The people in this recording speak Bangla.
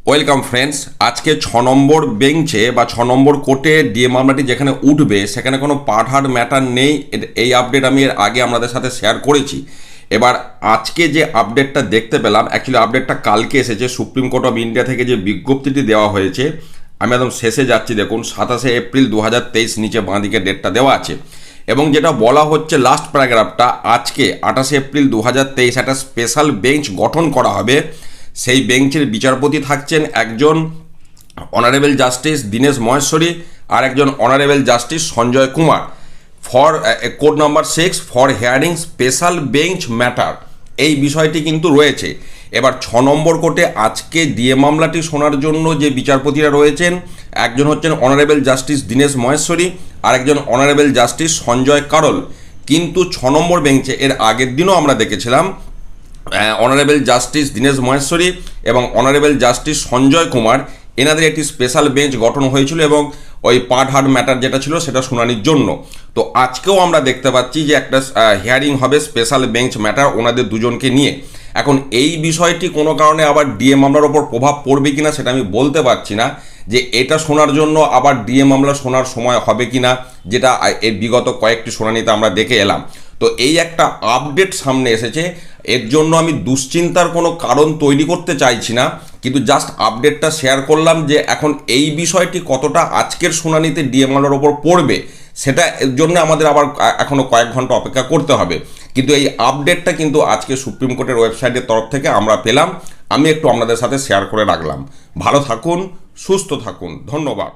Welcome friends. আজকে 6 নম্বর বেঞ্চে বা 6 নম্বর কোর্টে ডিএ মামলাটি যেখানে উঠবে সেখানে কোনো পাঠার ম্যাটার নেই। এই আপডেট আমি এর আগে আপনাদের সাথে শেয়ার করেছি। এবার আজকে যে আপডেটটা দেখতে পেলাম, অ্যাকচুয়ালি আপডেটটা কালকে এসেছে। সুপ্রিম কোর্ট অফ ইন্ডিয়া থেকে যে বিজ্ঞপ্তিটি দেওয়া হয়েছে, আমি একদম শেষে যাচ্ছি, দেখুন 27শে এপ্রিল 2023, নিচে বাঁদিকে ডেটটা দেওয়া আছে। এবং যেটা বলা হচ্ছে লাস্ট প্যারাগ্রাফটা, আজকে 28শে এপ্রিল 2023 একটা স্পেশাল বেঞ্চ গঠন করা হবে। সেই বেঞ্চের বিচারপতি থাকছেন একজন অনারেবল জাস্টিস দীনেশ মহেশ্বরী আর একজন honourable justice Sanjay Kumar for code number 6 for hearing special bench matter. এই বিষয়টি কিন্তু রয়েছে। এবার 6 নম্বর কোর্টে আজকে ডিএ মামলাটি শোনার জন্য যে বিচারপতিরা রয়েছেন, একজন হচ্ছেন অনারেবল জাস্টিস দীনেশ মহেশ্বরী আর একজন অনারেবল জাস্টিস সঞ্জয় কারল। কিন্তু 6 নম্বর বেঞ্চে এর আগের দিনও আমরা দেখেছিলাম অনারেবল জাস্টিস দীনেশ মহেশ্বরী এবং অনারেবল জাস্টিস সঞ্জয় কুমার, এনাদের একটি স্পেশাল বেঞ্চ গঠন হয়েছিল এবং ওই পাঠার ম্যাটার যেটা ছিল সেটা শুনানির জন্য। তো আজকেও আমরা দেখতে পাচ্ছি যে একটা হিয়ারিং হবে স্পেশাল বেঞ্চ ম্যাটার ওনাদের দুজনকে নিয়ে। এখন এই বিষয়টি কোনো কারণে আবার ডিএ মামলার ওপর প্রভাব পড়বে কিনা সেটা আমি বলতে পারছি না, যে এটা শোনার জন্য আবার ডিএ মামলা শোনার সময় হবে কিনা, যেটা এর বিগত কয়েকটি শুনানিতে আমরা দেখে এলাম। তো এই একটা আপডেট সামনে এসেছে। এর জন্য আমি দুশ্চিন্তার কোনো কারণ তৈরি করতে চাইছি না, কিন্তু জাস্ট আপডেটটা শেয়ার করলাম যে এখন এই বিষয়টি কতটা আজকের শুনানিতে ডিএ মামলার ওপর পড়বে সেটা এর জন্য আমাদের আবার এখনও কয়েক ঘন্টা অপেক্ষা করতে হবে। কিন্তু এই আপডেটটা কিন্তু আজকে সুপ্রিম কোর্টের ওয়েবসাইটের তরফ থেকে আমরা পেলাম। আমি একটু আপনাদের সাথে শেয়ার করে রাখলাম। ভালো থাকুন, সুস্থ থাকুন, ধন্যবাদ।